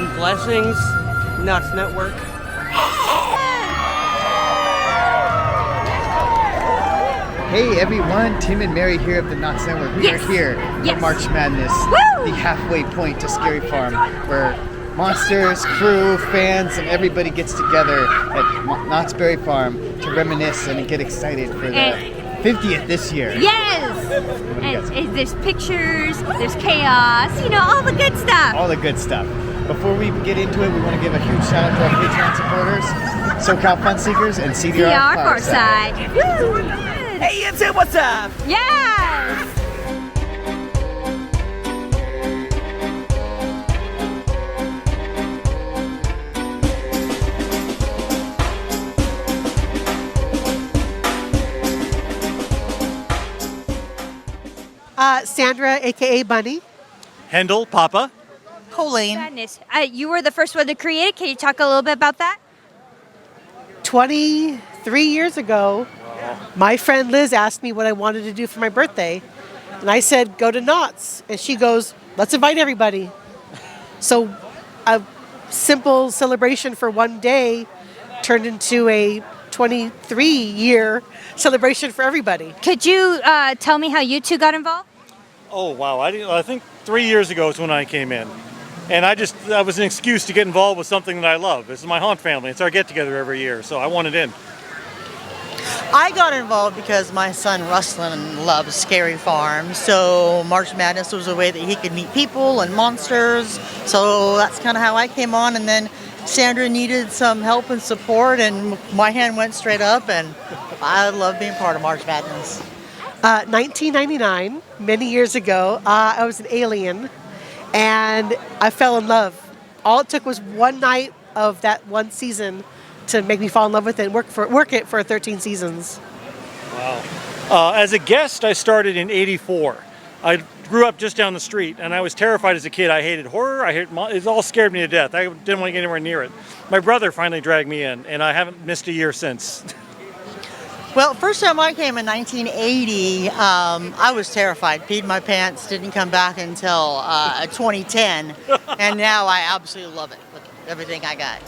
and blessings, Knott Network. Hey everyone, Tim and Mary here of the Knott Network. We are here for March Madness, the halfway point to Scary Farm, where monsters, crew, fans, and everybody gets together at Knott's Berry Farm to reminisce and get excited for the 50th this year. Yes! And there's pictures, there's chaos, you know, all the good stuff. All the good stuff. Before we get into it, we want to give a huge shout out to our Patreon supporters, SoCal Fun Seekers, and CDR Farside. Woo! Hey, it's it, what's up? Yes! Sandra, aka Bunny. Hendel, Papa. Colleen. Madness. You were the first one to create it. Can you talk a little bit about that? 23 years ago, my friend Liz asked me what I wanted to do for my birthday. And I said, go to Knott's. And she goes, let's invite everybody. So a simple celebration for one day turned into a 23-year celebration for everybody. Could you tell me how you two got involved? Oh, wow. I think 3 years ago is when I came in. And that was an excuse to get involved with something that I love. This is my haunt family. It's our get-together every year, so I wanted in. I got involved because my son Ruslan loves Scary Farm, so March Madness was a way that he could meet people and monsters. So that's kind of how I came on, and then Sandra needed some help and support, and my hand went straight up, and I love being part of March Madness. 1999, many years ago, I was an alien, and I fell in love. All it took was one night of that one season to make me fall in love with it and work it for 13 seasons. Wow. As a guest, I started in '84. I grew up just down the street, and I was terrified as a kid. I hated horror. It all scared me to death. I didn't want to get anywhere near it. My brother finally dragged me in, and I haven't missed a year since. Well, first time I came in 1980, I was terrified. Peed my pants, didn't come back until 2010, and now I absolutely love it with everything I got.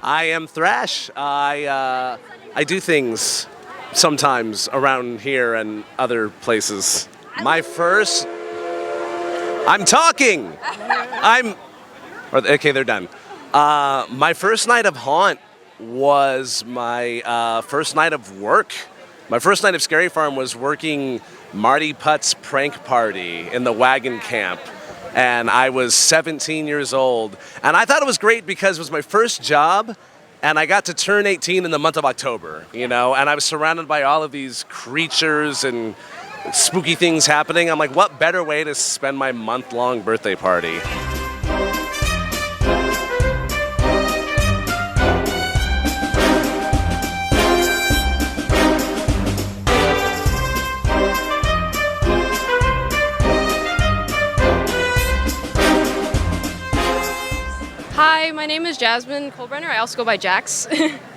I am Thrash. I do things sometimes around here and other places. Okay, they're done. My first night of haunt was my first night of work. My first night of Scary Farm was working Marty Putt's prank party in the wagon camp. And I was 17 years old. And I thought it was great because it was my first job, and I got to turn 18 in the month of October, you know, and I was surrounded by all of these creatures and spooky things happening. I'm like, what better way to spend my month-long birthday party? Hi, my name is Jasmine Colbrenner. I also go by Jax.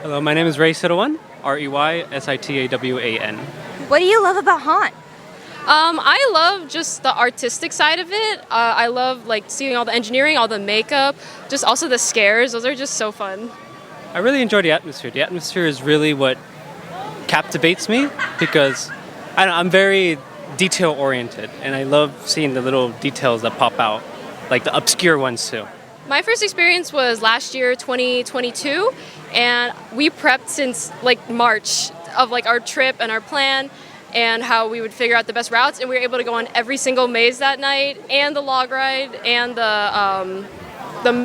Hello, my name is Ray Sitawan, Reysitawan. What do you love about haunt? I love just the artistic side of it. I love like seeing all the engineering, all the makeup, just also the scares. Those are just so fun. I really enjoy the atmosphere. The atmosphere is really what captivates me because I'm very detail oriented, and I love seeing the little details that pop out, like the obscure ones too. My first experience was last year, 2022, and we prepped since like March of like our trip and our plan and how we would figure out the best routes, and we were able to go on every single maze that night and the log ride and the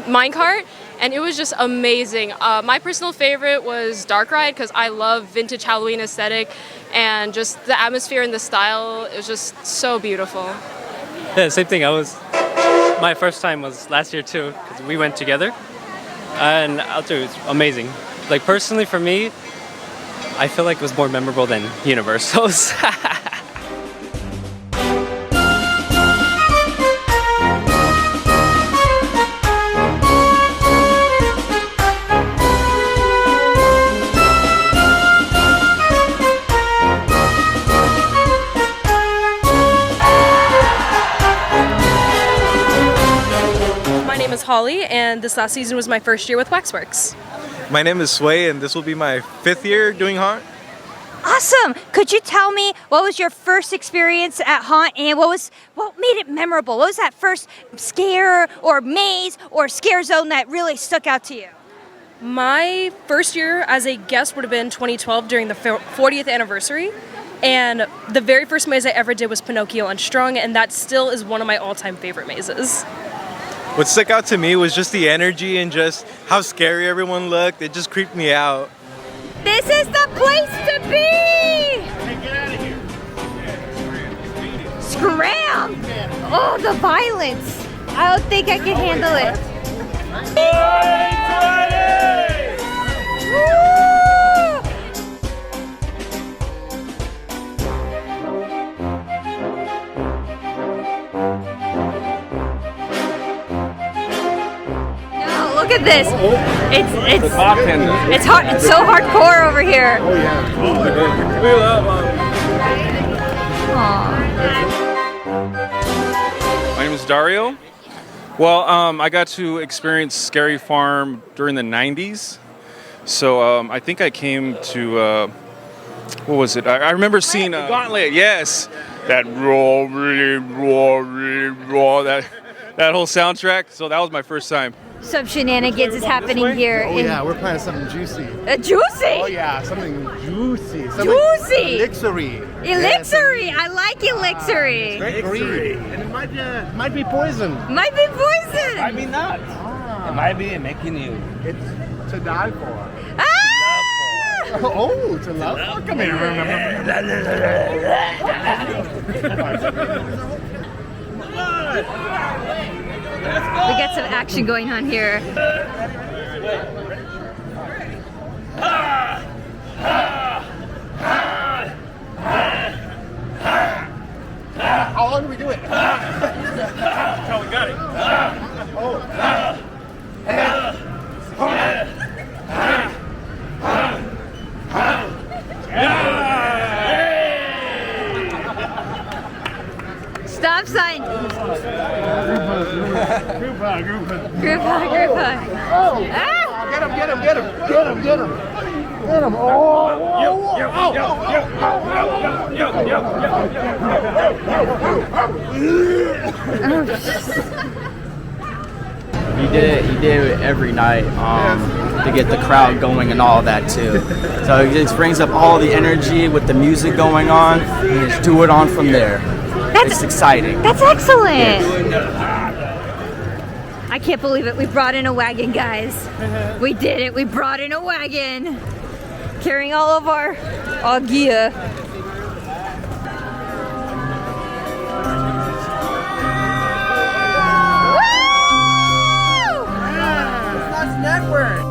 minecart, and it was just amazing. My personal favorite was Dark Ride because I love vintage Halloween aesthetic and just the atmosphere and the style. It was just so beautiful. Yeah, same thing. My first time was last year too, because we went together, and I'll tell you, it's amazing. Like personally for me, I feel like it was more memorable than Universal's. is Holly, and this last season was my first year with Waxworks. My name is Sway, and this will be my 5th year doing Haunt. Awesome! Could you tell me what was your first experience at Haunt and what made it memorable? What was that first scare or maze or scare zone that really stuck out to you? My first year as a guest would have been 2012 during the 40th anniversary. And the very first maze I ever did was Pinocchio Unstrung, and that still is one of my all-time favorite mazes. What stuck out to me was just the energy and just how scary everyone looked. It just creeped me out. This is the place to be! Hey, get out of here. Scram! Oh, the violence! I don't think I can handle it. No, look at this. It's hard. It's so hardcore over here. Oh yeah. My name is Dario. Well, I got to experience Scary Farm during the 90s. So I think I came to, what was it? I remember seeing Gauntlet, yes. That raw, that whole soundtrack. So that was my first time. Some shenanigans is happening here. Oh yeah, we're planning something juicy. Juicy? Oh yeah, something juicy. Juicy! Elixiry. Elixiry! I like elixiry. Very green. And it might be poison. Might be poison! Might be not. It might be making you. It's to die for. Ah! Oh, to love for? Come here. We got some action going on here. How long do we do it? That's how we got it. Stop sign. Group hug. Group hug. Oh! Ah! Get him. Oh! He did it every night to get the crowd going and all that too. So he just brings up all the energy with the music going on and just do it on from there. It's exciting. That's excellent. Yes. I can't believe it. We brought in a wagon, guys. We did it. We brought in a wagon. Carrying all of our gear. Woo! That's network.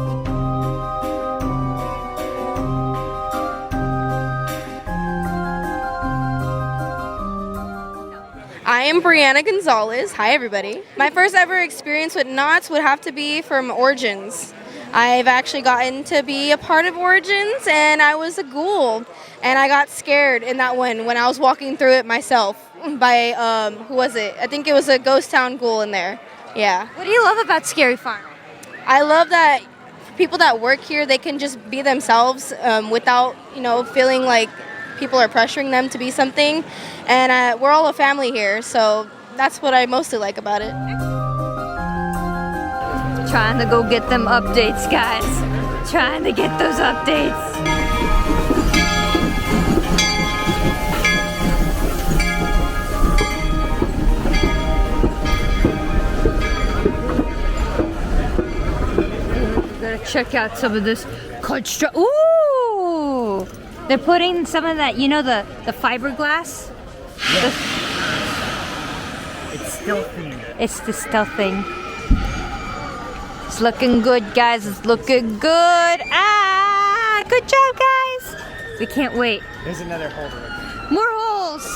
I am Brianna Gonzalez. Hi, everybody. My first ever experience with Knott would have to be from Origins. I've actually gotten to be a part of Origins, and I was a ghoul, and I got scared in that one when I was walking through it myself by, who was it? I think it was a ghost town ghoul in there. Yeah. What do you love about Scary Farm? I love that people that work here, they can just be themselves without, feeling like people are pressuring them to be something. And we're all a family here, so that's what I mostly like about it. Trying to go get them updates, guys. Trying to get those updates. Gotta check out some of this Ooh! They're putting some of that, the fiberglass? It's stealthy. It's the stealth thing. It's looking good, guys. It's looking good. Ah! Good job, guys. We can't wait. There's another holder. More holes.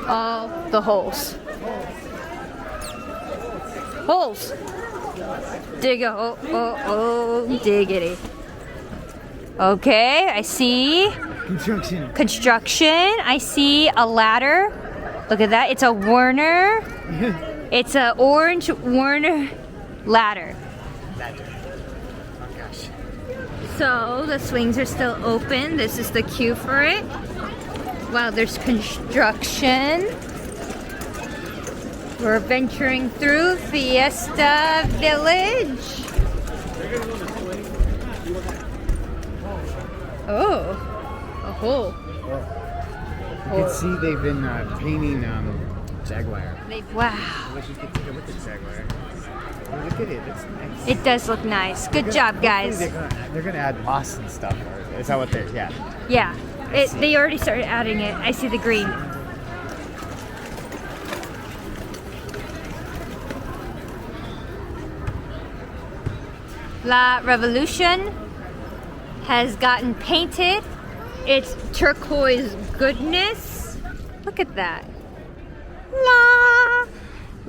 All the holes. Holes. Dig a hole. Oh, diggity. Okay, I see. Construction. I see a ladder. Look at that. It's a Werner. It's a orange Warner ladder. Oh gosh. So the swings are still open. This is the queue for it. Wow, there's construction. We're venturing through Fiesta Village. Oh, a hole. You can see they've been painting Jaguar. Wow. I wish you could take a look at Jaguar. Oh, look at it. It's nice. It does look nice. Good job, guys. They're gonna add moss and stuff. Is that what they're? Yeah. Yeah. They already started adding it. I see the green. La Revolution has gotten painted. It's turquoise goodness. Look at that. La.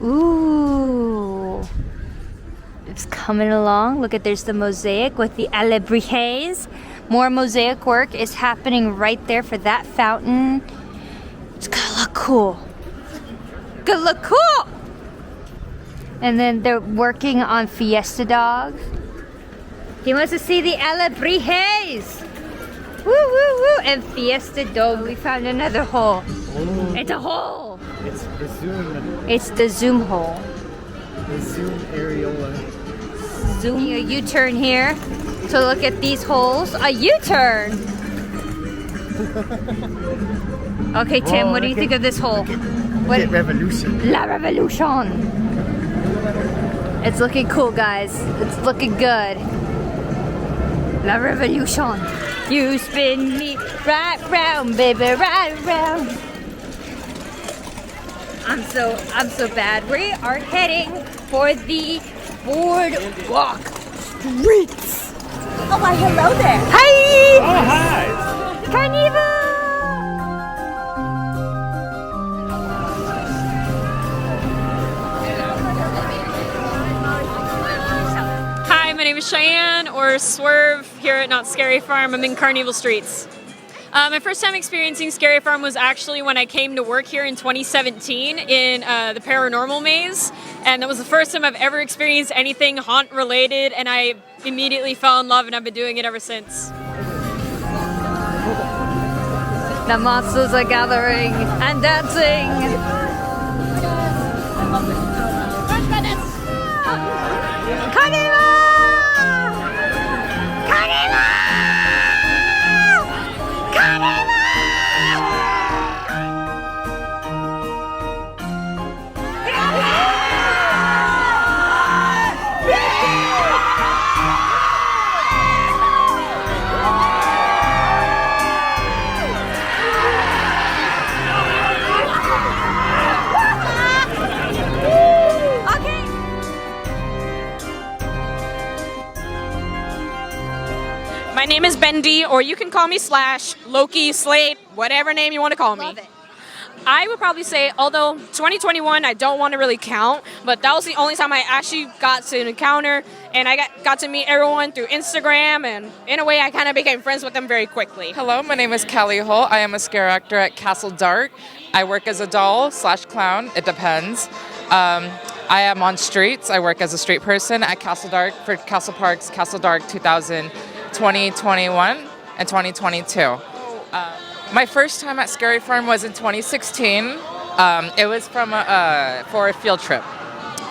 Ooh. It's coming along. Look at, there's the mosaic with the alebrijes. More mosaic work is happening right there for that fountain. It's gonna look cool. Gonna look cool! And then they're working on Fiesta dogs. He wants to see the alebrijes. Woo, woo, woo. And Fiesta dog. We found another hole. Oh. It's a hole. It's the zoom. It's the zoom hole. The zoom areola. Zoom a U-turn here to look at these holes. A U-turn. Okay, Tim, Whoa, what do you think of this hole? Look at Revolution. La Revolution. It's looking cool, guys. It's looking good. La Revolution. You spin me right round, baby, right round. I'm so bad. We are heading for the boardwalk streets. Oh, why, hello there. Hi. Oh, hi. Carnival. Hi, my name is Cheyenne, or Swerve, here at Not Scary Farm. I'm in Carnival Streets. My first time experiencing Scary Farm was actually when I came to work here in 2017 in the paranormal maze, and that was the first time I've ever experienced anything haunt related, and I immediately fell in love, and I've been doing it ever since. The monsters are gathering and dancing. Carnival! Carnival! Carnival! My name is Bendy, or you can call me Slash, Loki, Slate, whatever name you want to call me. Love it. I would probably say, although 2021 I don't want to really count, but that was the only time I actually got to encounter, and I got to meet everyone through Instagram, and in a way I kind of became friends with them very quickly. Hello, my name is Callie Hull. I am a scare actor at Castle Dark. I work as a doll / clown, it depends. I am on streets. I work as a street person at Castle Dark for Castle Parks, Castle Dark 2021 and 2022. My first time at Scary Farm was in 2016. It was for a field trip.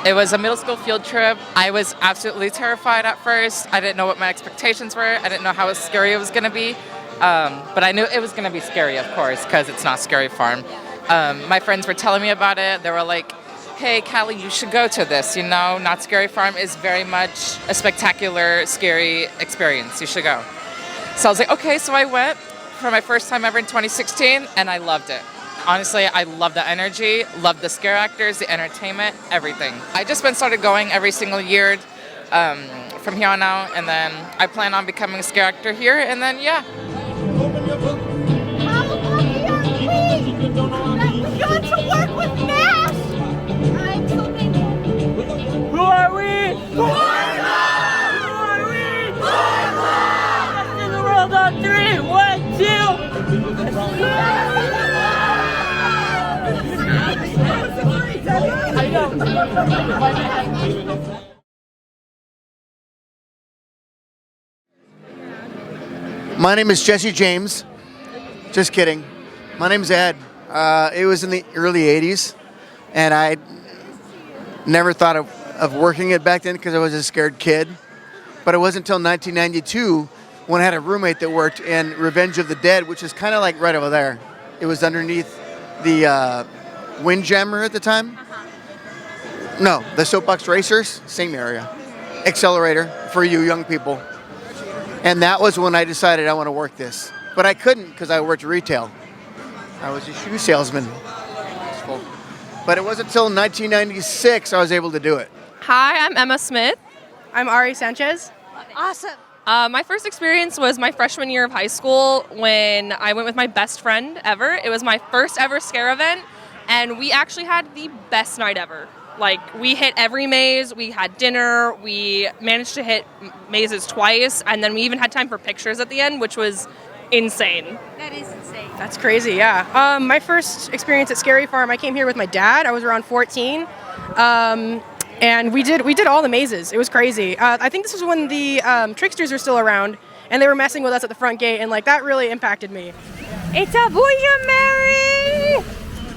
It was a middle school field trip. I was absolutely terrified at first. I didn't know what my expectations were. I didn't know how scary it was going to be. But I knew it was going to be scary, of course, because it's not Scary Farm. My friends were telling me about it. They were like, hey, Callie, you should go to this. You know, Not Scary Farm is very much a spectacular, scary experience. You should go. So I was like, okay, so I went for my first time ever in 2016, and I loved it. Honestly, I love the energy, love the scare actors, the entertainment, everything. I just started going every single year from here on out, and then I plan on becoming a scare actor here, and then, yeah. We got to work with Nash! I'm so thankful. Who are we? Who are we? Let's do the world on 3. 1, 2. I know. My name is Jesse James. Just kidding. My name's Ed. It was in the early 80s, and I never thought of working it back then because I was a scared kid. But it wasn't until 1992 when I had a roommate that worked in Revenge of the Dead, which is kind of like right over there. It was underneath the Windjammer at the time. No, the Soapbox Racers, same area. Accelerator for you young people. And that was when I decided I want to work this. But I couldn't because I worked retail. I was a shoe salesman. But it wasn't until 1996 I was able to do it. Hi, I'm Emma Smith. I'm Ari Sanchez. Awesome. My first experience was my freshman year of high school when I went with my best friend ever. It was my first ever scare event, and we actually had the best night ever. Like, we hit every maze, we had dinner, we managed to hit mazes twice, and then we even had time for pictures at the end, which was insane. That is insane. That's crazy, yeah. My first experience at Scary Farm, I came here with my dad. I was around 14. And we did all the mazes. It was crazy. I think this was when the tricksters were still around, and they were messing with us at the front gate, and like that really impacted me. It's a boysenberry!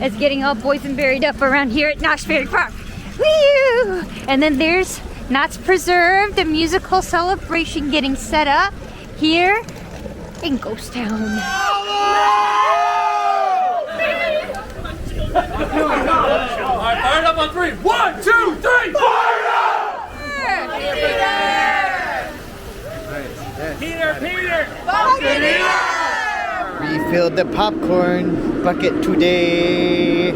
It's getting all boysenberried up around here at Knott's Scary Farm. Woo! And then there's Knott's Preserve, the musical celebration getting set up here in Ghost Town. Alright, fire it up on 3. 1, 2, 3, fire it up! Peter! Refilled the popcorn bucket today.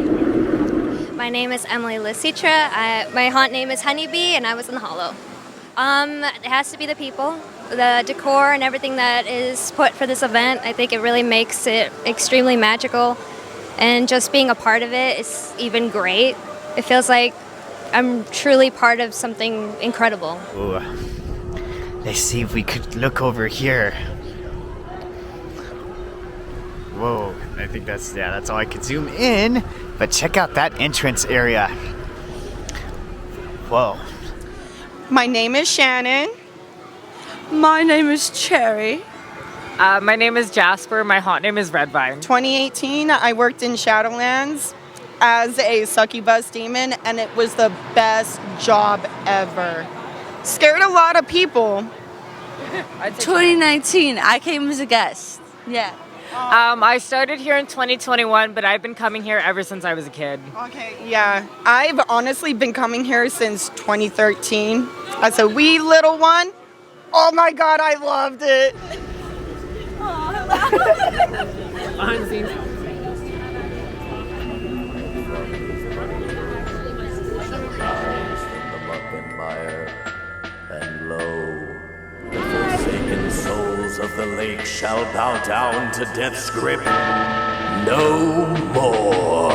My name is Emily Lisitra. My haunt name is Honeybee, and I was in the Hollow. It has to be the people, the decor, and everything that is put for this event. I think it really makes it extremely magical, and just being a part of it is even great. It feels like I'm truly part of something incredible. Ooh. Let's see if we could look over here. Whoa, I think that's all I could zoom in. But check out that entrance area. Whoa. My name is Shannon. My name is Cherry. My name is Jasper. My haunt name is Redvine. 2018, I worked in Shadowlands as a succubus demon, and it was the best job ever. Scared a lot of people. 2019, I came as a guest. Yeah. I started here in 2021, but I've been coming here ever since I was a kid. Okay, yeah. I've honestly been coming here since 2013 as a wee little one. Oh my God, I loved it. Behind the scenes. And lo, the forsaken souls of the lake shall bow down to death's grip no more.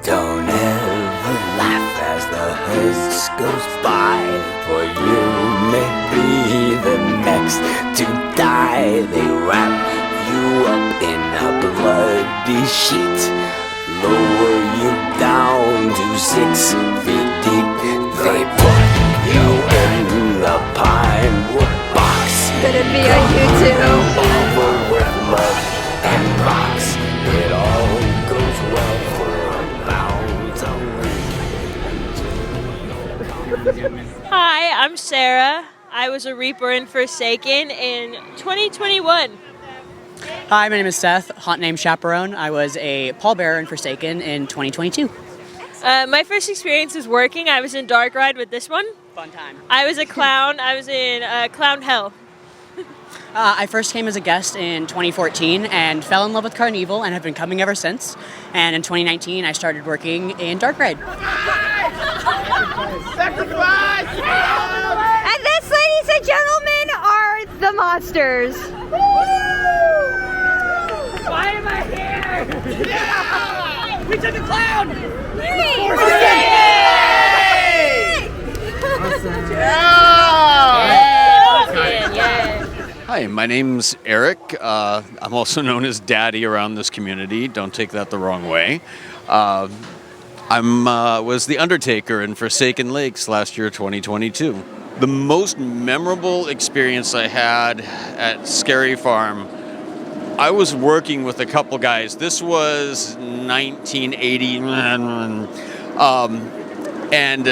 Don't ever laugh as the hearse goes by, for you may be the next to die. They wrap you up in a bloody sheet, lower you down to 6 feet deep. They put you in the pine wood box. Could it be on YouTube? Over with mud and rocks. It all goes well for about a week. Hi, I'm Sarah. I was a Reaper in Forsaken in 2021. Hi, my name is Seth, haunt name Chaperone. I was a pallbearer in Forsaken in 2022. My first experience was working. I was in Dark Ride with this one. Fun time. I was a clown. I was in Clown Hell. I first came as a guest in 2014 and fell in love with Carnival and have been coming ever since. And in 2019, I started working in Dark Ride. Sacrifice! And this, ladies and gentlemen, are the monsters. Why am I here? Yeah! We took the clown! Hi, my name's Eric. I'm also known as Daddy around this community. Don't take that the wrong way. was the Undertaker in Forsaken Lakes last year, 2022. The most memorable experience I had at Scary Farm, I was working with a couple guys. This was 1980, and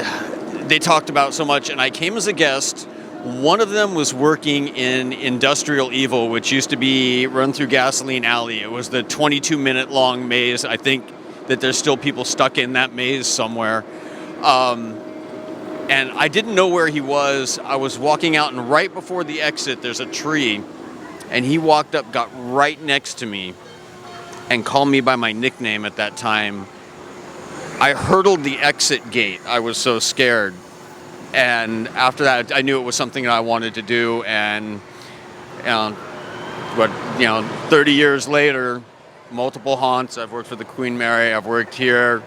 they talked about so much, and I came as a guest. One of them was working in Industrial Evil, which used to be run through Gasoline Alley. It was the 22-minute long maze. I think that there's still people stuck in that maze somewhere. And I didn't know where he was. I was walking out, and right before the exit, there's a tree. And he walked up, got right next to me, and called me by my nickname at that time. I hurdled the exit gate. I was so scared. And after that, I knew it was something that I wanted to do. And 30 years later, multiple haunts. I've worked for the Queen Mary. I've worked here,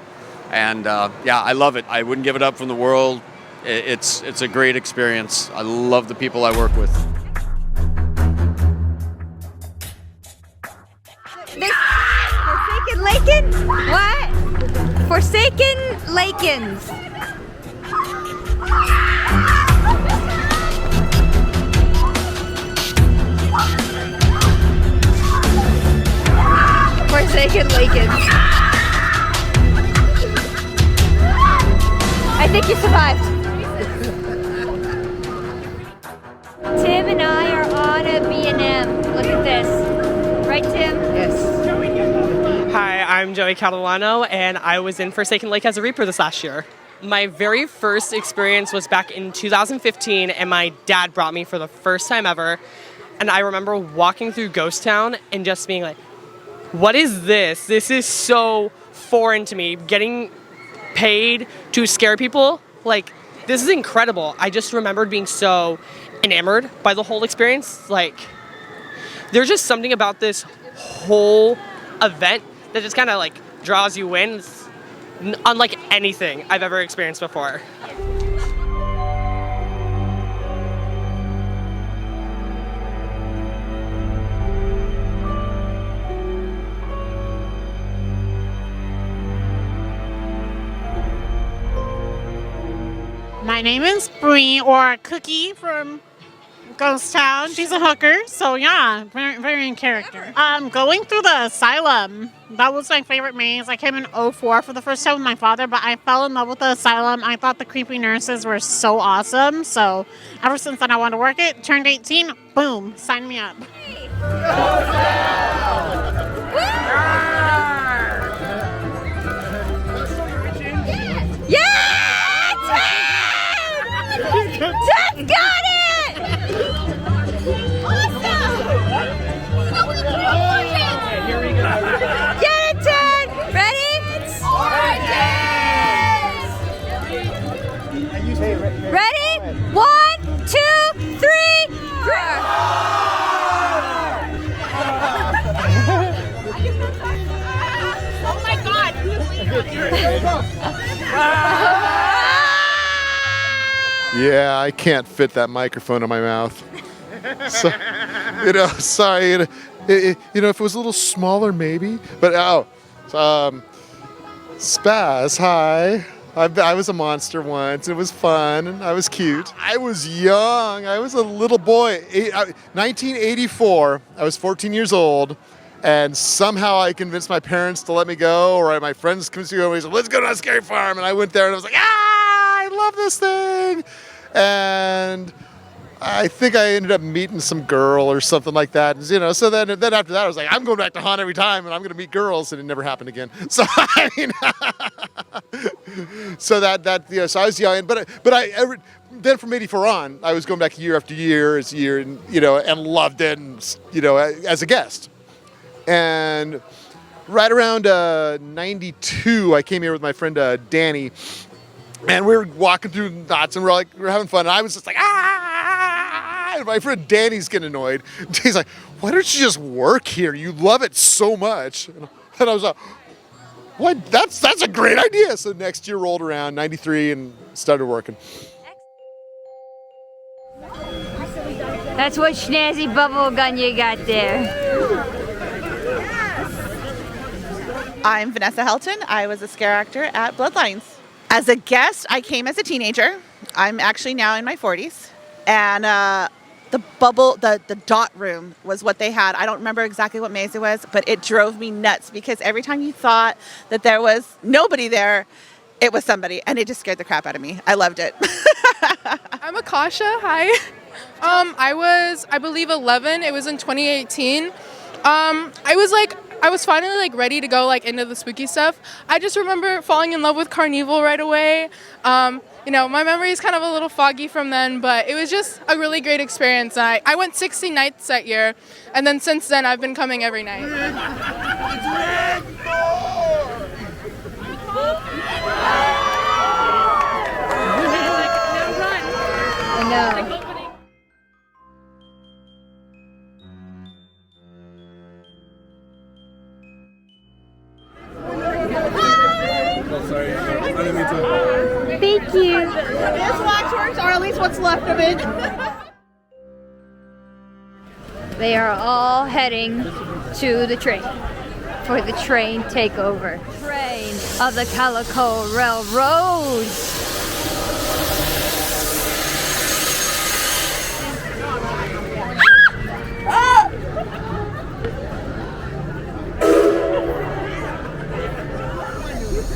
and I love it. I wouldn't give it up from the world. It's a great experience. I love the people I work with. Forsaken Lakens? What? Forsaken Lakens. Forsaken Lakens. I think you survived. Tim and I are on a B&M. Look at this. Right, Tim? Yes. Hi, I'm Joey Catalano, and I was in Forsaken Lake as a Reaper this last year. My very first experience was back in 2015, and my dad brought me for the first time ever. And I remember walking through Ghost Town and just being like, what is this? This is so foreign to me. Getting paid to scare people, like, this is incredible. I just remembered being so enamored by the whole experience. Like, there's just something about this whole event that just kind of like draws you in. It's unlike anything I've ever experienced before. My name is Bree, or Cookie from Ghost Town. She's a hooker, so yeah, very, very in character. Going through the asylum, that was my favorite maze. I came in 2004 for the first time with my father, but I fell in love with the asylum. I thought the creepy nurses were so awesome, so ever since then I wanted to work it. Turned 18, boom, sign me up. Tim got it! Here we go. Get it, Tim! Ready? Ready? 1, 2, 3, roar! Oh my God! Yeah, I can't fit that microphone in my mouth. So, sorry. If it was a little smaller, maybe. But Spaz, hi. I was a monster once. It was fun, and I was cute. I was young. I was a little boy. 1984. I was 14 years old, and somehow I convinced my parents to let me go, or my friends convinced me to go. And said, "Let's go to a scary farm," and I went there, and I was like, I love this thing. And I think I ended up meeting some girl or something like that. And, so then after that, I was like, I'm going back to haunt every time, and I'm going to meet girls, and it never happened again. So I mean, so so I was young, but then from '84 on, I was going back year after year, and and loved it, and as a guest. And right around '92, I came here with my friend Danny. And we were walking through Knott's, and we're having fun. And I was just like, And my friend Danny's getting annoyed. He's like, why don't you just work here? You love it so much. And I was like, what? That's a great idea. So next year rolled around, '93, and started working. That's what snazzy bubble gun you got there. I'm Vanessa Helton. I was a scare actor at Bloodlines. As a guest, I came as a teenager. I'm actually now in my 40s. And the dot room was what they had. I don't remember exactly what maze it was, but it drove me nuts because every time you thought that there was nobody there, it was somebody, and it just scared the crap out of me. I loved it. I'm Akasha. Hi. I was, I believe, 11. It was in 2018. I was finally like ready to go like into the spooky stuff. I just remember falling in love with Carnival right away. You know, my memory is kind of a little foggy from then, but it was just a really great experience. I went 60 nights that year, and then since then I've been coming every night. I know. Thank you. This waxworks, or at least what's left of it. They are all heading to the train for the train takeover. Train of the Calico Railroad.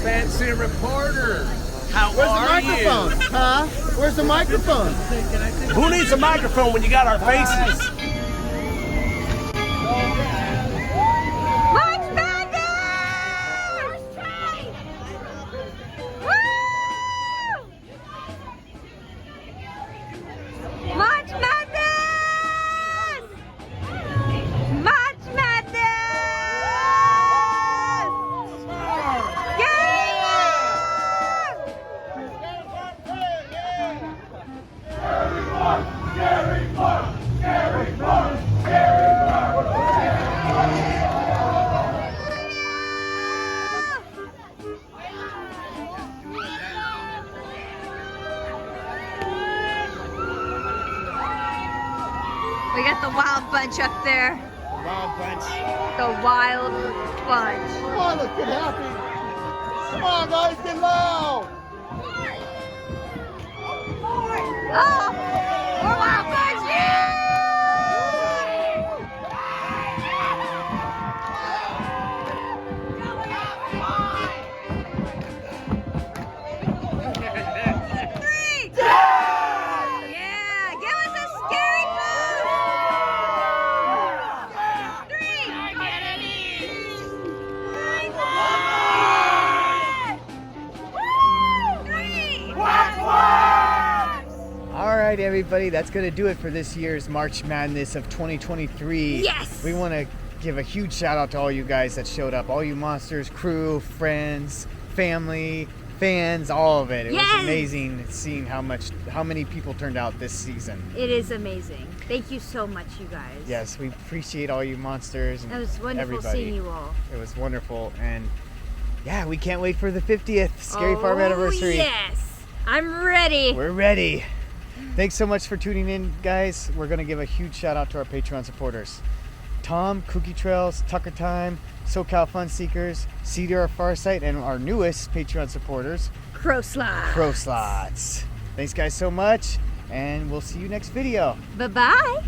Fancy reporter. How Where's the are microphone? you? Huh? Where's the microphone? Who needs a microphone when you got our faces? March Madness! Woo! March Madness! March Madness! We got the wild bunch up there. Wild bunch. The wild bunch. Come on, let's get happy. Come on, guys, get loud. Oh, we're wild bunch, yeah! All right, everybody, that's going to do it for this year's March Madness of 2023. Yes! We want to give a huge shout out to all you guys that showed up, all you monsters, crew, friends, family, fans, all of it. It Yes! was amazing seeing how many people turned out this season. It is amazing. Thank you so much, you guys. Yes, we appreciate all you monsters and It was wonderful everybody. seeing you all. It was wonderful, and yeah, we can't wait for the 50th Scary Farm anniversary. Yes, I'm ready. We're ready. Thanks so much for tuning in, guys. We're going to give a huge shout out to our Patreon supporters. Tom, Cookie Trails, Tucker Time, SoCal Fun Seekers, Cedar Farsight, and our newest Patreon supporters, Crow Slots. Crow Slots. Thanks, guys, so much, and we'll see you next video. Bye-bye.